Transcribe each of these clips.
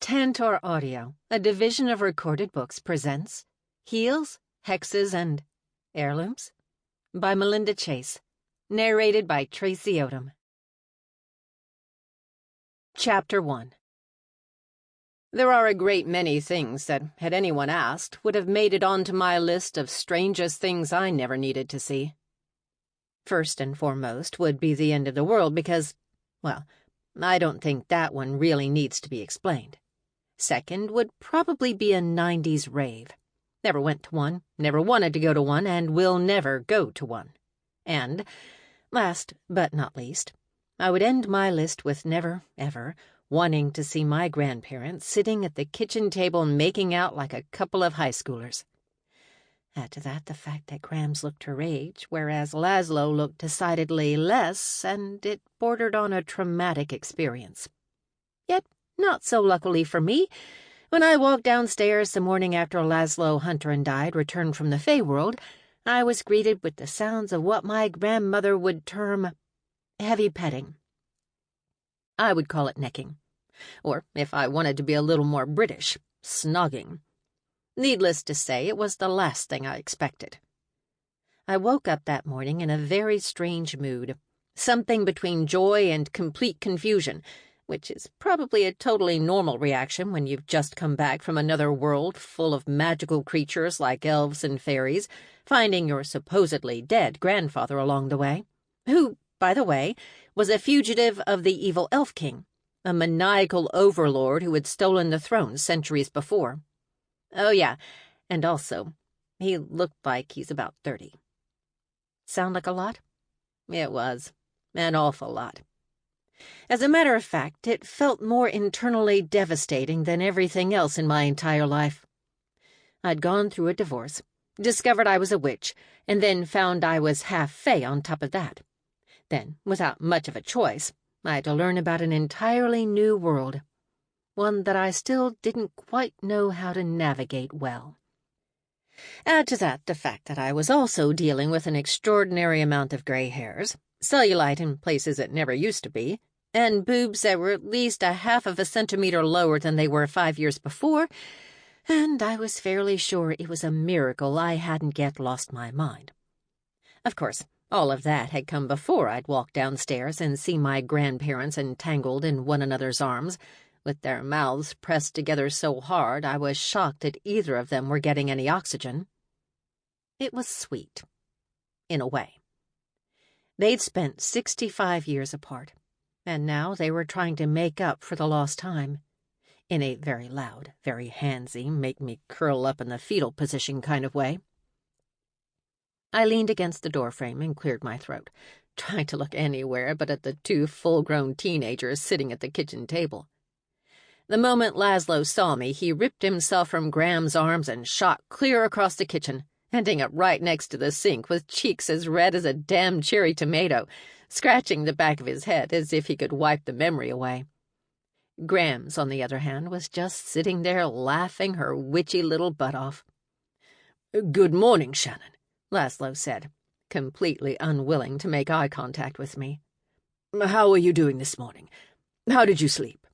Tantor Audio, a division of Recorded Books, presents Heels, Hexes and Heirlooms by Melinda Chase, narrated by Traci Odom. Chapter 1. There are a great many things that, had anyone asked, would have made it onto my list of strangest things I never needed to see. First and foremost would be the end of the world because, well, I don't think that one really needs to be explained. Second would probably be a 90s rave. Never went to one, never wanted to go to one, and will never go to one. And, last but not least, I would end my list with never, ever, wanting to see my grandparents sitting at the kitchen table making out like a couple of high schoolers. Add to that the fact that Grams looked her age, whereas Laslow looked decidedly less, and it bordered on a traumatic experience. Yet, not so luckily for me, when I walked downstairs the morning after Laslow, Hunter, and I returned from the Feyworld, I was greeted with the sounds of what my grandmother would term heavy petting. I would call it necking, or, if I wanted to be a little more British, snogging. Needless to say, it was the last thing I expected. I woke up that morning in a very strange mood, something between joy and complete confusion, which is probably a totally normal reaction when you've just come back from another world full of magical creatures like elves and fairies, finding your supposedly dead grandfather along the way, who, by the way, was a fugitive of the evil Elf King, a maniacal overlord who had stolen the throne centuries before. Oh yeah, and also, he looked like he's about 30. Sound like a lot? It was. An awful lot. As a matter of fact, it felt more internally devastating than everything else in my entire life. I'd gone through a divorce, discovered I was a witch, and then found I was half Fey on top of that. Then, without much of a choice, I had to learn about an entirely new world, one that I still didn't quite know how to navigate well. Add to that the fact that I was also dealing with an extraordinary amount of gray hairs, cellulite in places it never used to be, and boobs that were at least a half of a centimeter lower than they were 5 years before, and I was fairly sure it was a miracle I hadn't yet lost my mind. Of course, all of that had come before I'd walked downstairs and seen my grandparents entangled in one another's arms, with their mouths pressed together so hard I was shocked that either of them were getting any oxygen. It was sweet, in a way. They'd spent 65 years apart, and now they were trying to make up for the lost time, in a very loud, very handsy, make-me-curl-up in the fetal position kind of way. I leaned against the doorframe and cleared my throat, trying to look anywhere but at the two full-grown teenagers sitting at the kitchen table. The moment Laslow saw me, he ripped himself from Graham's arms and shot clear across the kitchen, ending up right next to the sink with cheeks as red as a damned cherry tomato, scratching the back of his head as if he could wipe the memory away. Grams, on the other hand, was just sitting there laughing her witchy little butt off. "Good morning, Shannon," Laslow said, completely unwilling to make eye contact with me. "How are you doing this morning? How did you sleep?"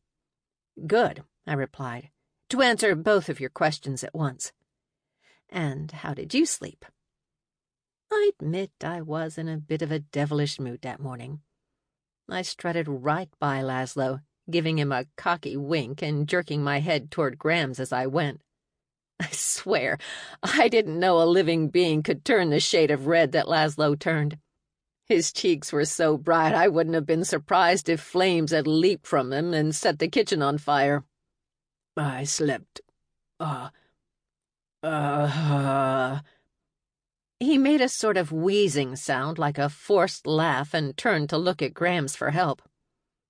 "Good," I replied, to answer both of your questions at once. "And how did you sleep?" I admit I was in a bit of a devilish mood that morning. I strutted right by Laslow, giving him a cocky wink and jerking my head toward Grams as I went. I swear, I didn't know a living being could turn the shade of red that Laslow turned. His cheeks were so bright I wouldn't have been surprised if flames had leaped from them and set the kitchen on fire. "I slept. He made a sort of wheezing sound like a forced laugh and turned to look at Grams for help.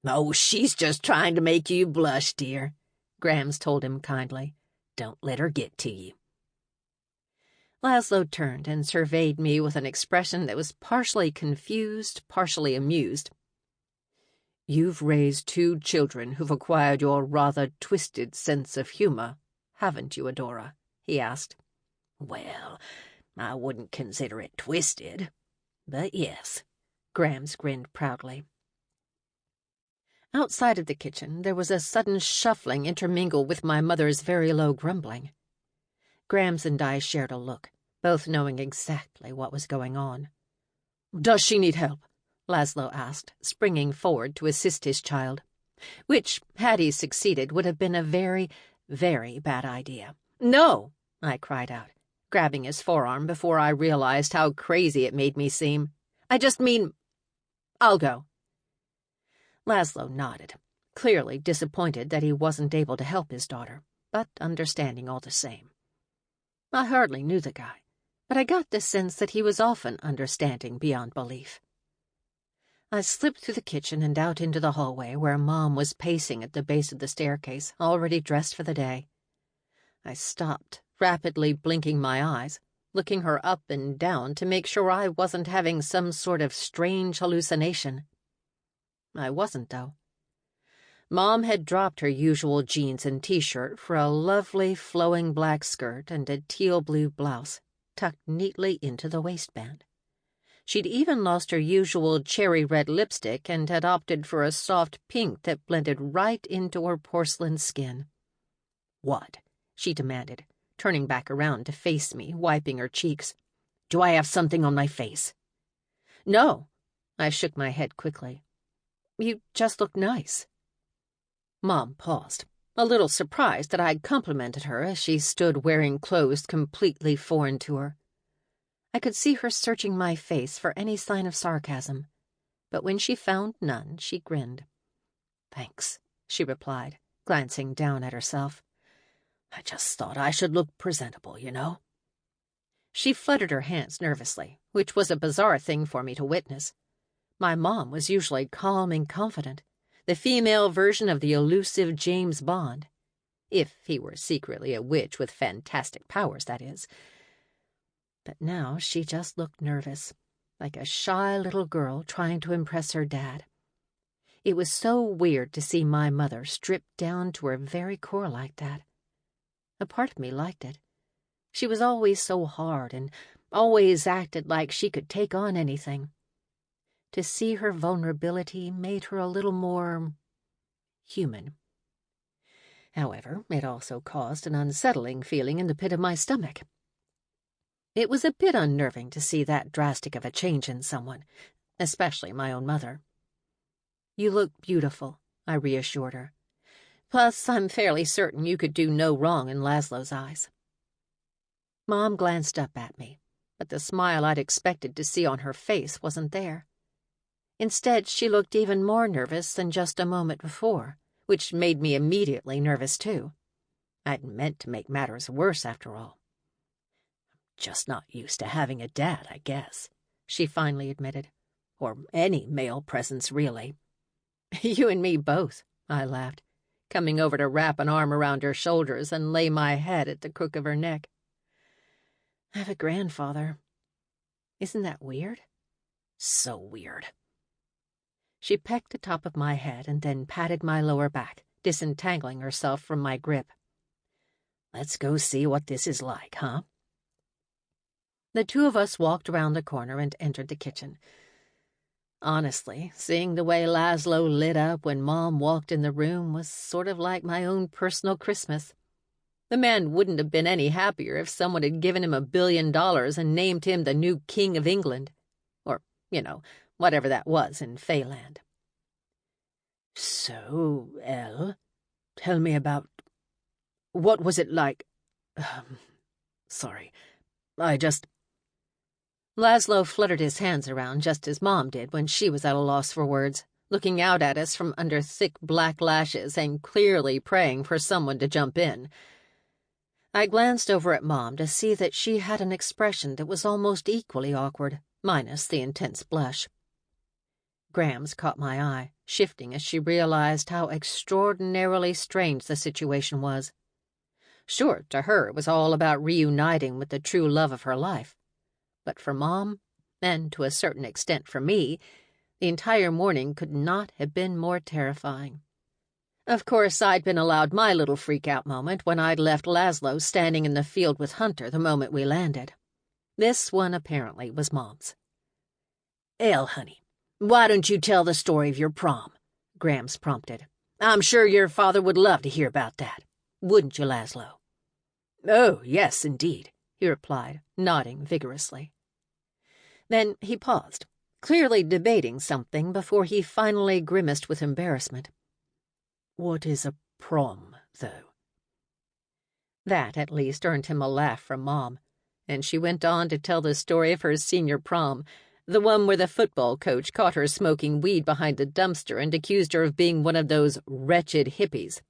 "Oh, she's just trying to make you blush, dear," Grams told him kindly. "Don't let her get to you." Laslow turned and surveyed me with an expression that was partially confused, partially amused. "You've raised 2 children who've acquired your rather twisted sense of humor, haven't you, Adora?" he asked. "Well, I wouldn't consider it twisted, but yes," Grams grinned proudly. Outside of the kitchen, there was a sudden shuffling intermingled with my mother's very low grumbling. Grams and I shared a look, both knowing exactly what was going on. "Does she need help?" Laslow asked, springing forward to assist his child, which, had he succeeded, would have been a very, very bad idea. "No!" I cried out, grabbing his forearm before I realized how crazy it made me seem. "I just mean, I'll go." Laslow nodded, clearly disappointed that he wasn't able to help his daughter, but understanding all the same. I hardly knew the guy, but I got the sense that he was often understanding beyond belief. I slipped through the kitchen and out into the hallway where Mom was pacing at the base of the staircase, already dressed for the day. I stopped, rapidly blinking my eyes, looking her up and down to make sure I wasn't having some sort of strange hallucination. I wasn't, though. Mom had dropped her usual jeans and t-shirt for a lovely flowing black skirt and a teal-blue blouse, tucked neatly into the waistband. She'd even lost her usual cherry-red lipstick and had opted for a soft pink that blended right into her porcelain skin. "What?" she demanded, turning back around to face me, wiping her cheeks. "Do I have something on my face?" "No." I shook my head quickly. "You just look nice." Mom paused, a little surprised that I'd complimented her as she stood wearing clothes completely foreign to her. I could see her searching my face for any sign of sarcasm, but when she found none, she grinned. "Thanks," she replied, glancing down at herself. "I just thought I should look presentable, you know." She fluttered her hands nervously, which was a bizarre thing for me to witness. My mom was usually calm and confident, the female version of the elusive James Bond. If he were secretly a witch with fantastic powers, that is. But now she just looked nervous, like a shy little girl trying to impress her dad. It was so weird to see my mother stripped down to her very core like that. A part of me liked it. She was always so hard and always acted like she could take on anything. To see her vulnerability made her a little more human. However, it also caused an unsettling feeling in the pit of my stomach. It was a bit unnerving to see that drastic of a change in someone, especially my own mother. "You look beautiful," I reassured her. "Plus, I'm fairly certain you could do no wrong in Laslow's eyes." Mom glanced up at me, but the smile I'd expected to see on her face wasn't there. Instead, she looked even more nervous than just a moment before, which made me immediately nervous too. I'd meant to make matters worse, after all. "Just not used to having a dad, I guess," she finally admitted. "Or any male presence, really." "You and me both," I laughed, coming over to wrap an arm around her shoulders and lay my head at the crook of her neck. "I have a grandfather. Isn't that weird?" "So weird." She pecked the top of my head and then patted my lower back, disentangling herself from my grip. "Let's go see what this is like, huh?" The two of us walked around the corner and entered the kitchen. Honestly, seeing the way Laslow lit up when Mom walked in the room was sort of like my own personal Christmas. The man wouldn't have been any happier if someone had given him $1 billion and named him the new King of England. Or, whatever that was in Feyland. "So, Elle, tell me about... What was it like? Sorry, I just..." Laslow fluttered his hands around just as Mom did when she was at a loss for words, looking out at us from under thick black lashes and clearly praying for someone to jump in. I glanced over at Mom to see that she had an expression that was almost equally awkward, minus the intense blush. Grams caught my eye, shifting as she realized how extraordinarily strange the situation was. Sure, to her it was all about reuniting with the true love of her life. But for Mom, and to a certain extent for me, the entire morning could not have been more terrifying. Of course, I'd been allowed my little freak-out moment when I'd left Laslow standing in the field with Hunter the moment we landed. This one apparently was Mom's. "Elle, honey, why don't you tell the story of your prom?" Grams prompted. "I'm sure your father would love to hear about that. Wouldn't you, Laslow?" "Oh, yes, indeed," he replied, nodding vigorously. Then he paused, clearly debating something before he finally grimaced with embarrassment. "What is a prom, though?" That, at least, earned him a laugh from Mom, and she went on to tell the story of her senior prom, the one where the football coach caught her smoking weed behind the dumpster and accused her of being one of those wretched hippies.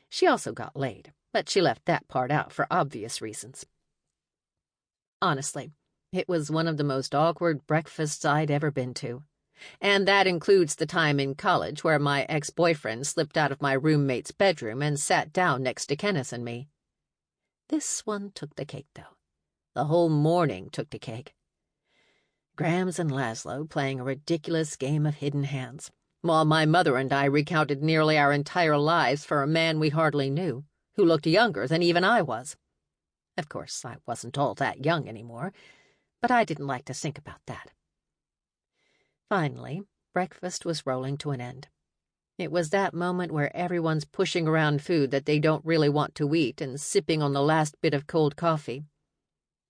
She also got laid, but she left that part out for obvious reasons. Honestly, it was one of the most awkward breakfasts I'd ever been to, and that includes the time in college where my ex-boyfriend slipped out of my roommate's bedroom and sat down next to Kenneth and me. This one took the cake, though. The whole morning took the cake. Grams and Laslow playing a ridiculous game of hidden hands, while my mother and I recounted nearly our entire lives for a man we hardly knew, who looked younger than even I was. Of course, I wasn't all that young anymore, but I didn't like to think about that. Finally, breakfast was rolling to an end. It was that moment where everyone's pushing around food that they don't really want to eat and sipping on the last bit of cold coffee.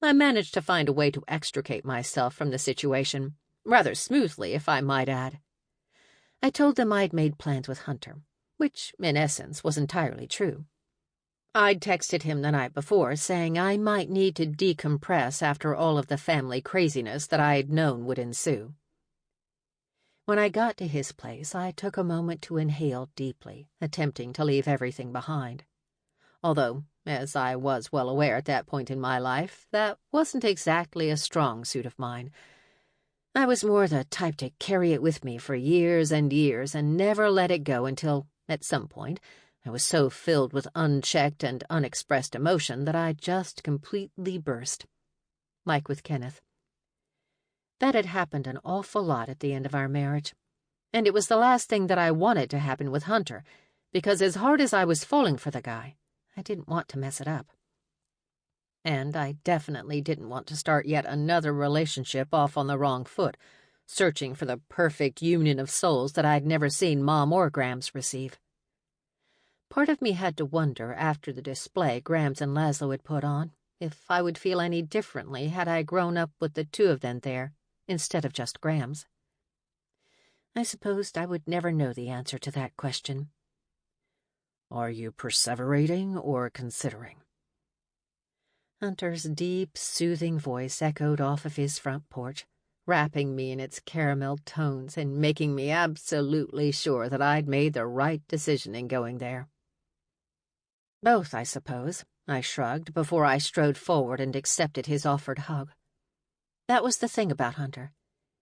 I managed to find a way to extricate myself from the situation, rather smoothly, if I might add. I told them I'd made plans with Hunter, which, in essence, was entirely true. I'd texted him the night before, saying I might need to decompress after all of the family craziness that I'd known would ensue. When I got to his place, I took a moment to inhale deeply, attempting to leave everything behind. Although, as I was well aware at that point in my life, that wasn't exactly a strong suit of mine. I was more the type to carry it with me for years and years and never let it go until, at some point, I was so filled with unchecked and unexpressed emotion that I just completely burst. Like with Kenneth. That had happened an awful lot at the end of our marriage, and it was the last thing that I wanted to happen with Hunter, because as hard as I was falling for the guy, I didn't want to mess it up. And I definitely didn't want to start yet another relationship off on the wrong foot, searching for the perfect union of souls that I'd never seen Mom or Grams receive. Part of me had to wonder, after the display Grams and Laslow had put on, if I would feel any differently had I grown up with the two of them there, instead of just Grams. I supposed I would never know the answer to that question. "Are you perseverating or considering?" Hunter's deep, soothing voice echoed off of his front porch, wrapping me in its caramel tones and making me absolutely sure that I'd made the right decision in going there. "Both, I suppose," I shrugged before I strode forward and accepted his offered hug. That was the thing about Hunter.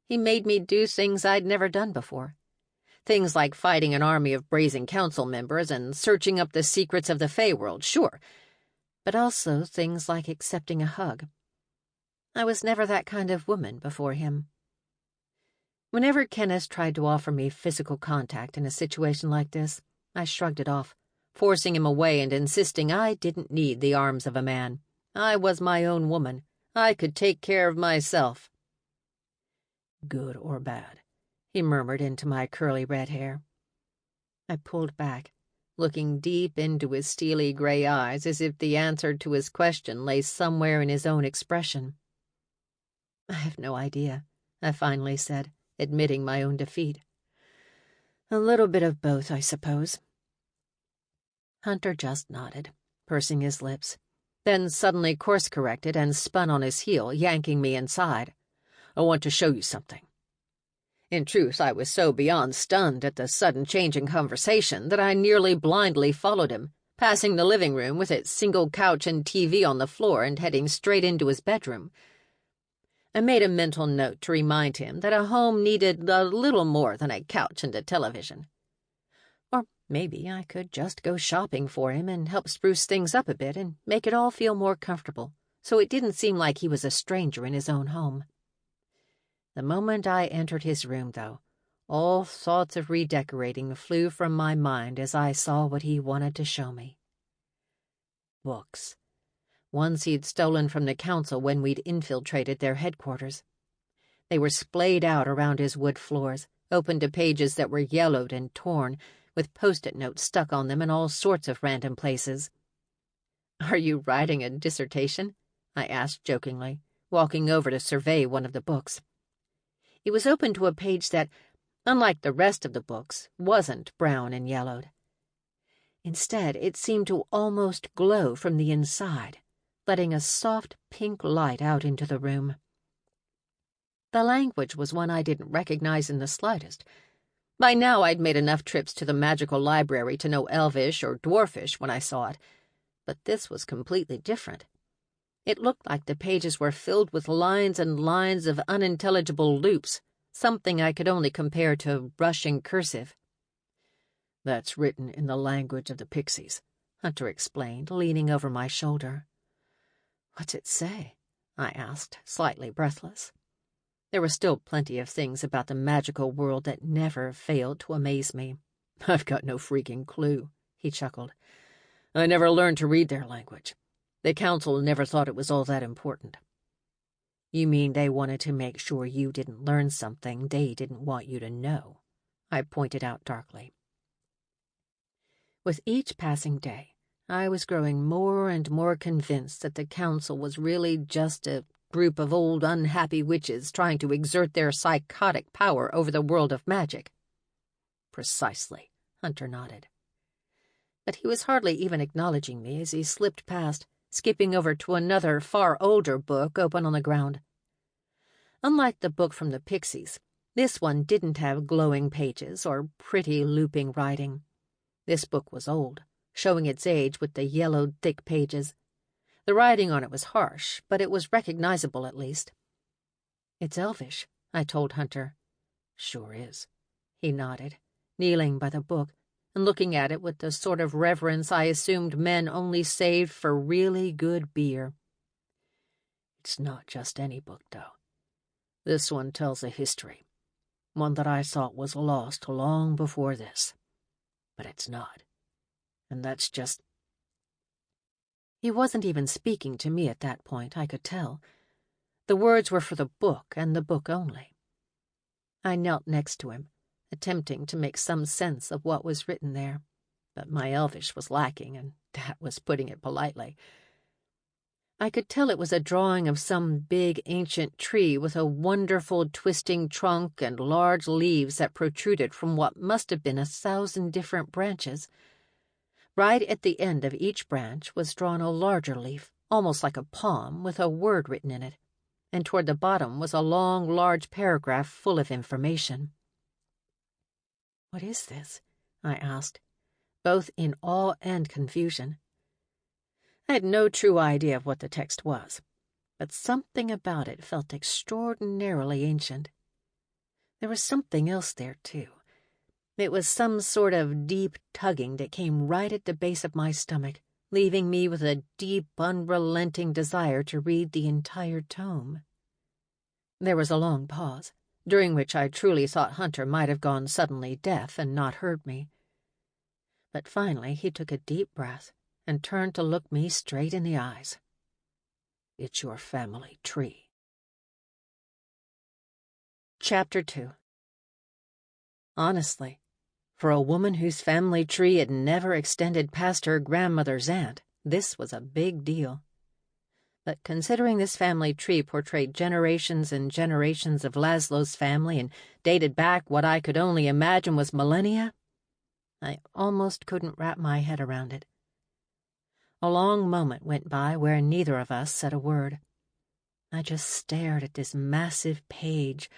He made me do things I'd never done before. Things like fighting an army of brazen council members and searching up the secrets of the Feyworld, sure, but also things like accepting a hug. I was never that kind of woman before him. Whenever Kenneth tried to offer me physical contact in a situation like this, I shrugged it off, forcing him away and insisting I didn't need the arms of a man. I was my own woman. I could take care of myself. "Good or bad?" he murmured into my curly red hair. I pulled back, looking deep into his steely gray eyes as if the answer to his question lay somewhere in his own expression. "I have no idea," I finally said, admitting my own defeat. "A little bit of both, I suppose." Hunter just nodded, pursing his lips, then suddenly course-corrected and spun on his heel, yanking me inside. "I want to show you something." In truth, I was so beyond stunned at the sudden change in conversation that I nearly blindly followed him, passing the living room with its single couch and TV on the floor and heading straight into his bedroom. I made a mental note to remind him that a home needed a little more than a couch and a television. Or maybe I could just go shopping for him and help spruce things up a bit and make it all feel more comfortable, so it didn't seem like he was a stranger in his own home. The moment I entered his room, though, all thoughts of redecorating flew from my mind as I saw what he wanted to show me. Books. Ones he'd stolen from the council when we'd infiltrated their headquarters. They were splayed out around his wood floors, opened to pages that were yellowed and torn, with post-it notes stuck on them in all sorts of random places. "Are you writing a dissertation?" I asked jokingly, walking over to survey one of the books. It was open to a page that, unlike the rest of the books, wasn't brown and yellowed. Instead, it seemed to almost glow from the inside, letting a soft pink light out into the room. The language was one I didn't recognize in the slightest. By now I'd made enough trips to the magical library to know Elvish or Dwarfish when I saw it, but this was completely different. It looked like the pages were filled with lines and lines of unintelligible loops, something I could only compare to Russian cursive. "That's written in the language of the pixies," Hunter explained, leaning over my shoulder. "What's it say?" I asked, slightly breathless. There were still plenty of things about the magical world that never failed to amaze me. "I've got no freaking clue," he chuckled. "I never learned to read their language. The council never thought it was all that important." "You mean they wanted to make sure you didn't learn something they didn't want you to know?" I pointed out darkly. With each passing day, I was growing more and more convinced that the council was really just a group of old unhappy witches trying to exert their psychotic power over the world of magic. "Precisely," Hunter nodded. But he was hardly even acknowledging me as he slipped past, skipping over to another, far older book open on the ground. Unlike the book from the Pixies, this one didn't have glowing pages or pretty looping writing. This book was old, showing its age with the yellowed, thick pages. The writing on it was harsh, but it was recognizable at least. "It's Elvish," I told Hunter. "Sure is." He nodded, kneeling by the book and looking at it with the sort of reverence I assumed men only saved for really good beer. "It's not just any book, though. This one tells a history, one that I thought was lost long before this. But it's not. And that's just—" He wasn't even speaking to me at that point, I could tell. The words were for the book and the book only. I knelt next to him, attempting to make some sense of what was written there, but my Elvish was lacking, and that was putting it politely. I could tell it was a drawing of some big ancient tree with a wonderful twisting trunk and large leaves that protruded from what must have been 1,000 different branches. Right at the end of each branch was drawn a larger leaf, almost like a palm, with a word written in it, and toward the bottom was a long, large paragraph full of information. "What is this?" I asked, both in awe and confusion. I had no true idea of what the text was, but something about it felt extraordinarily ancient. There was something else there, too. It was some sort of deep tugging that came right at the base of my stomach, leaving me with a deep, unrelenting desire to read the entire tome. There was a long pause, during which I truly thought Hunter might have gone suddenly deaf and not heard me. But finally he took a deep breath and turned to look me straight in the eyes. "It's your family tree." Chapter 2. Honestly, for a woman whose family tree had never extended past her grandmother's aunt, this was a big deal. But considering this family tree portrayed generations and generations of Laslow's family and dated back what I could only imagine was millennia, I almost couldn't wrap my head around it. A long moment went by where neither of us said a word. I just stared at this massive page,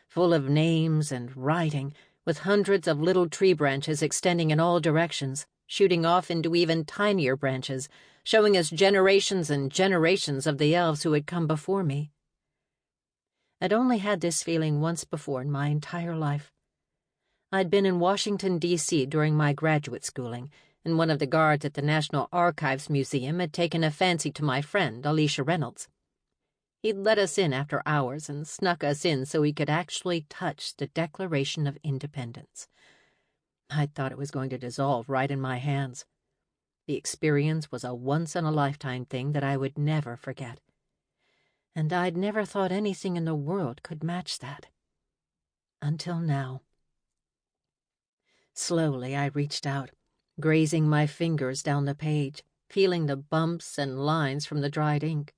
full of names and writing, with hundreds of little tree branches extending in all directions, shooting off into even tinier branches, showing us generations and generations of the elves who had come before me. I'd only had this feeling once before in my entire life. I'd been in Washington, D.C. during my graduate schooling, and one of the guards at the National Archives Museum had taken a fancy to my friend, Alicia Reynolds. He'd let us in after hours and snuck us in so he could actually touch the Declaration of Independence. I thought it was going to dissolve right in my hands. The experience was a once-in-a-lifetime thing that I would never forget. And I'd never thought anything in the world could match that. Until now. Slowly I reached out, grazing my fingers down the page, feeling the bumps and lines from the dried ink.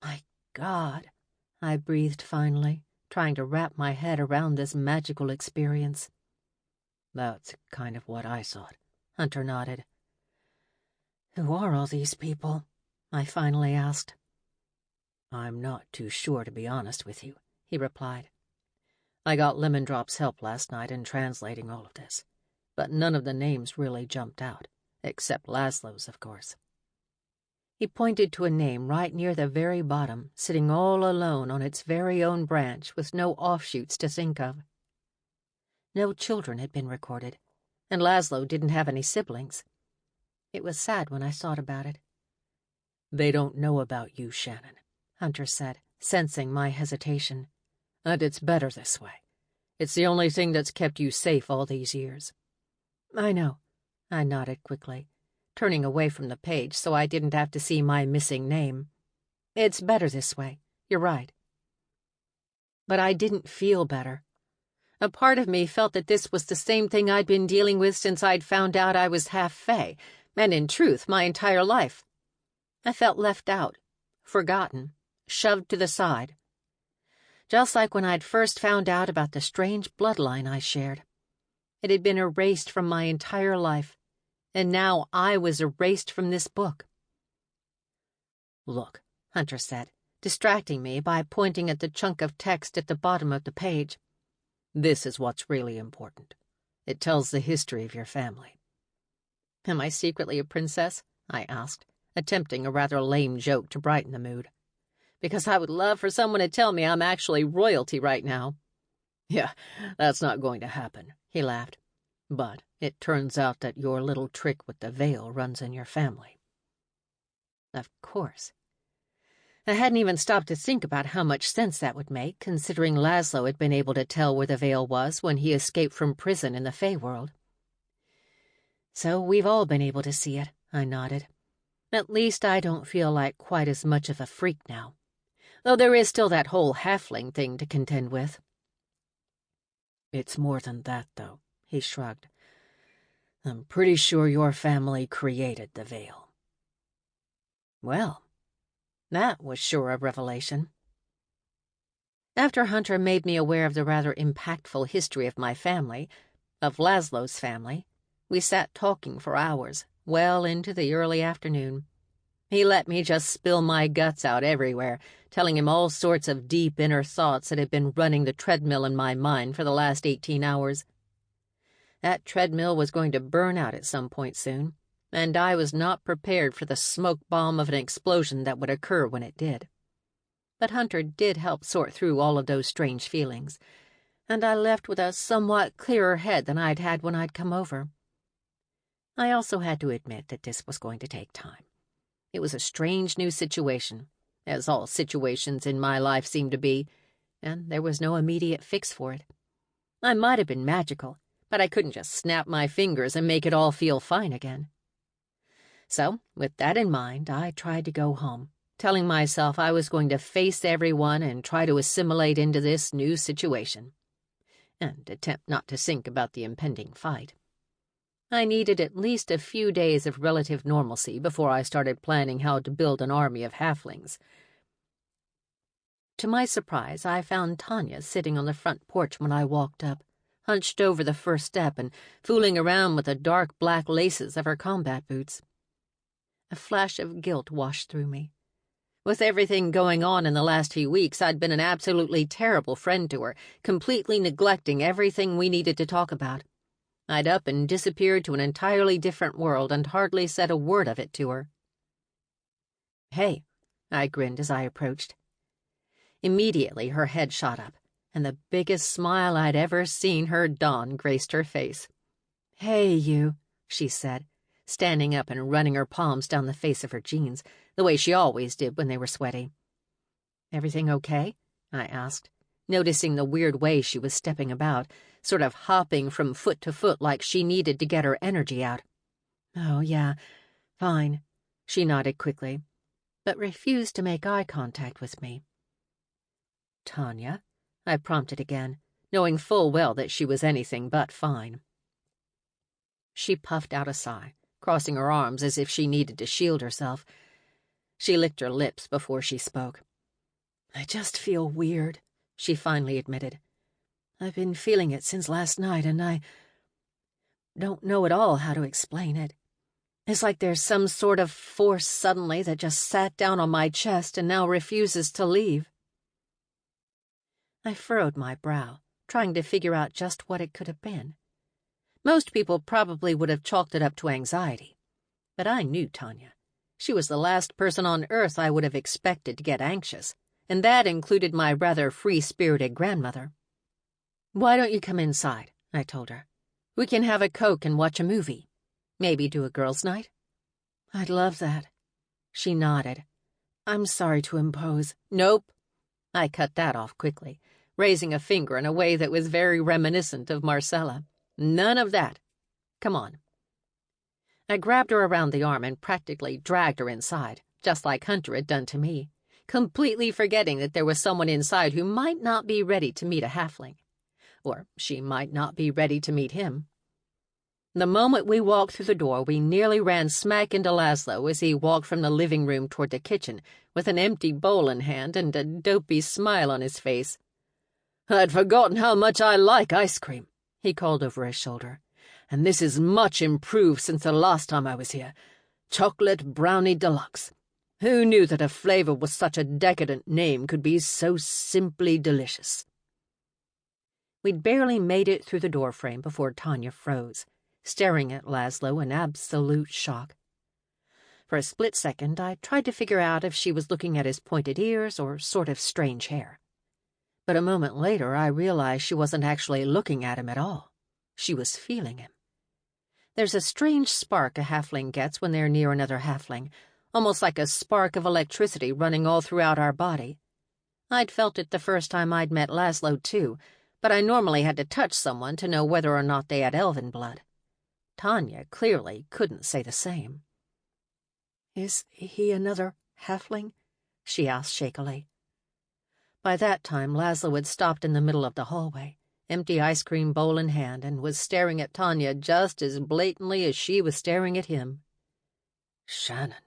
My God, I breathed finally, trying to wrap my head around this magical experience. That's kind of what I thought, Hunter nodded. Who are all these people? I finally asked. I'm not too sure, to be honest with you, he replied. I got Lemon Drop's help last night in translating all of this, but none of the names really jumped out, except Laslow's, of course. He pointed to a name right near the very bottom, sitting all alone on its very own branch with no offshoots to think of. No children had been recorded, and Laslow didn't have any siblings. It was sad when I thought about it. They don't know about you, Shannon, Hunter said, sensing my hesitation. And it's better this way. It's the only thing that's kept you safe all these years. I know, I nodded quickly, turning away from the page so I didn't have to see my missing name. It's better this way, you're right. But I didn't feel better. A part of me felt that this was the same thing I'd been dealing with since I'd found out I was half Fae, and in truth, my entire life. I felt left out, forgotten, shoved to the side. Just like when I'd first found out about the strange bloodline I shared. It had been erased from my entire life, and now I was erased from this book. Look, Hunter said, distracting me by pointing at the chunk of text at the bottom of the page. This is what's really important. It tells the history of your family. Am I secretly a princess? I asked, attempting a rather lame joke to brighten the mood. Because I would love for someone to tell me I'm actually royalty right now. Yeah, that's not going to happen, he laughed. But it turns out that your little trick with the veil runs in your family. Of course. I hadn't even stopped to think about how much sense that would make, considering Laslow had been able to tell where the veil was when he escaped from prison in the Fae world. So we've all been able to see it, I nodded. At least I don't feel like quite as much of a freak now. Though there is still that whole halfling thing to contend with. It's more than that, though, he shrugged. I'm pretty sure your family created the veil. Well, that was sure a revelation. After Hunter made me aware of the rather impactful history of my family, of Laslow's family, we sat talking for hours, well into the early afternoon. He let me just spill my guts out everywhere, telling him all sorts of deep inner thoughts that had been running the treadmill in my mind for the last 18 hours. That treadmill was going to burn out at some point soon, and I was not prepared for the smoke bomb of an explosion that would occur when it did. But Hunter did help sort through all of those strange feelings, and I left with a somewhat clearer head than I'd had when I'd come over. I also had to admit that this was going to take time. It was a strange new situation, as all situations in my life seemed to be, and there was no immediate fix for it. I might have been magical, but I couldn't just snap my fingers and make it all feel fine again. So, with that in mind, I tried to go home, telling myself I was going to face everyone and try to assimilate into this new situation, and attempt not to think about the impending fight. I needed at least a few days of relative normalcy before I started planning how to build an army of halflings. To my surprise, I found Tanya sitting on the front porch when I walked up, hunched over the first step and fooling around with the dark black laces of her combat boots. A flash of guilt washed through me. With everything going on in the last few weeks, I'd been an absolutely terrible friend to her, completely neglecting everything we needed to talk about. I'd up and disappeared to an entirely different world and hardly said a word of it to her. Hey, I grinned as I approached. Immediately her head shot up, and the biggest smile I'd ever seen her don graced her face. Hey, you, she said, standing up and running her palms down the face of her jeans, the way she always did when they were sweaty. Everything okay? I asked, noticing the weird way she was stepping about, sort of hopping from foot to foot like she needed to get her energy out. Oh, yeah, fine, she nodded quickly, but refused to make eye contact with me. Tanya, I prompted again, knowing full well that she was anything but fine. She puffed out a sigh, crossing her arms as if she needed to shield herself. She licked her lips before she spoke. "I just feel weird," she finally admitted. "I've been feeling it since last night, and I don't know at all how to explain it. It's like there's some sort of force suddenly that just sat down on my chest and now refuses to leave." I furrowed my brow, trying to figure out just what it could have been. Most people probably would have chalked it up to anxiety. But I knew Tanya. She was the last person on earth I would have expected to get anxious, and that included my rather free-spirited grandmother. "Why don't you come inside?" I told her. "We can have a Coke and watch a movie. Maybe do a girls' night?" "I'd love that." She nodded. "I'm sorry to impose." "Nope." I cut that off quickly, raising a finger in a way that was very reminiscent of Marcella. "None of that. Come on." I grabbed her around the arm and practically dragged her inside, just like Hunter had done to me, completely forgetting that there was someone inside who might not be ready to meet a halfling. Or she might not be ready to meet him. The moment we walked through the door, we nearly ran smack into Laslow as he walked from the living room toward the kitchen, with an empty bowl in hand and a dopey smile on his face. "I'd forgotten how much I like ice cream," he called over his shoulder. "And this is much improved since the last time I was here. Chocolate brownie deluxe. Who knew that a flavor with such a decadent name could be so simply delicious?" We'd barely made it through the doorframe before Tanya froze, staring at Laslow in absolute shock. For a split second, I tried to figure out if she was looking at his pointed ears or sort of strange hair. But a moment later, I realized she wasn't actually looking at him at all. She was feeling him. There's a strange spark a halfling gets when they're near another halfling, almost like a spark of electricity running all throughout our body. I'd felt it the first time I'd met Laslow, too, but I normally had to touch someone to know whether or not they had elven blood. Tanya clearly couldn't say the same. "Is he another halfling?" she asked shakily. By that time, Laslow had stopped in the middle of the hallway, empty ice cream bowl in hand, and was staring at Tanya just as blatantly as she was staring at him. "Shannon,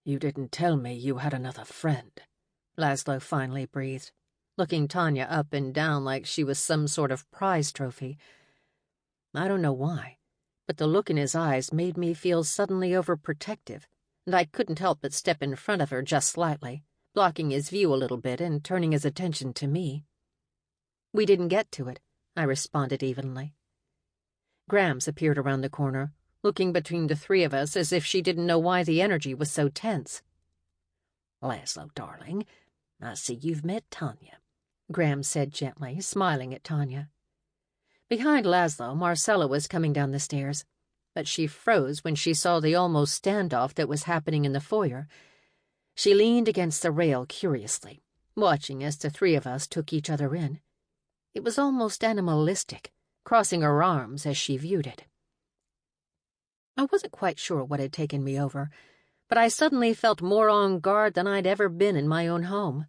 you didn't tell me you had another friend," Laslow finally breathed, looking Tanya up and down like she was some sort of prize trophy. I don't know why, but the look in his eyes made me feel suddenly overprotective, and I couldn't help but step in front of her just slightly, blocking his view a little bit and turning his attention to me. "We didn't get to it," I responded evenly. Grams appeared around the corner, looking between the three of us as if she didn't know why the energy was so tense. "Laslow, darling, I see you've met Tanya," Grams said gently, smiling at Tanya. Behind Laslow, Marcella was coming down the stairs, but she froze when she saw the almost standoff that was happening in the foyer. She leaned against the rail curiously, watching as the three of us took each other in. It was almost animalistic, crossing her arms as she viewed it. I wasn't quite sure what had taken me over, but I suddenly felt more on guard than I'd ever been in my own home.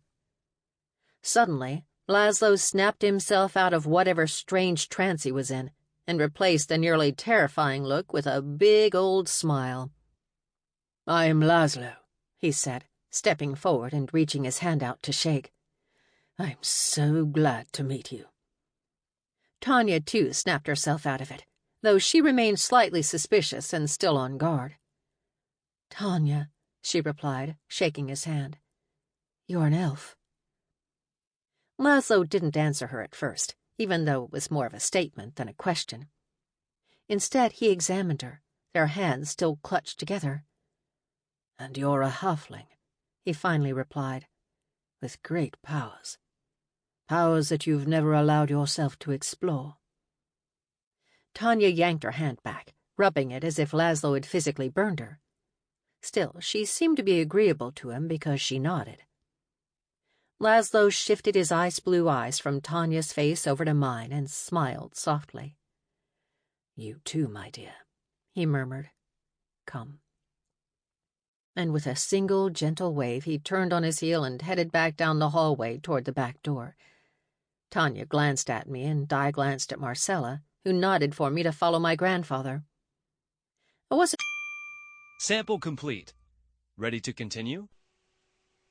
Suddenly, Laslow snapped himself out of whatever strange trance he was in and replaced the nearly terrifying look with a big old smile. "I am Laslow," he said, stepping forward and reaching his hand out to shake. "I'm so glad to meet you." Tanya, too, snapped herself out of it, though she remained slightly suspicious and still on guard. "Tanya," she replied, shaking his hand. "You're an elf." Laslow didn't answer her at first, even though it was more of a statement than a question. Instead, he examined her, their hands still clutched together. "And you're a halfling," he finally replied, "with great powers. Powers that you've never allowed yourself to explore." Tanya yanked her hand back, rubbing it as if Laslow had physically burned her. Still, she seemed to be agreeable to him because she nodded. Laslow shifted his ice-blue eyes from Tanya's face over to mine and smiled softly. "You too, my dear," he murmured. "Come." And with a single gentle wave, he turned on his heel and headed back down the hallway toward the back door. Tanya glanced at me, and I glanced at Marcella, who nodded for me to follow my grandfather. I wasn't... Sample complete. Ready to continue?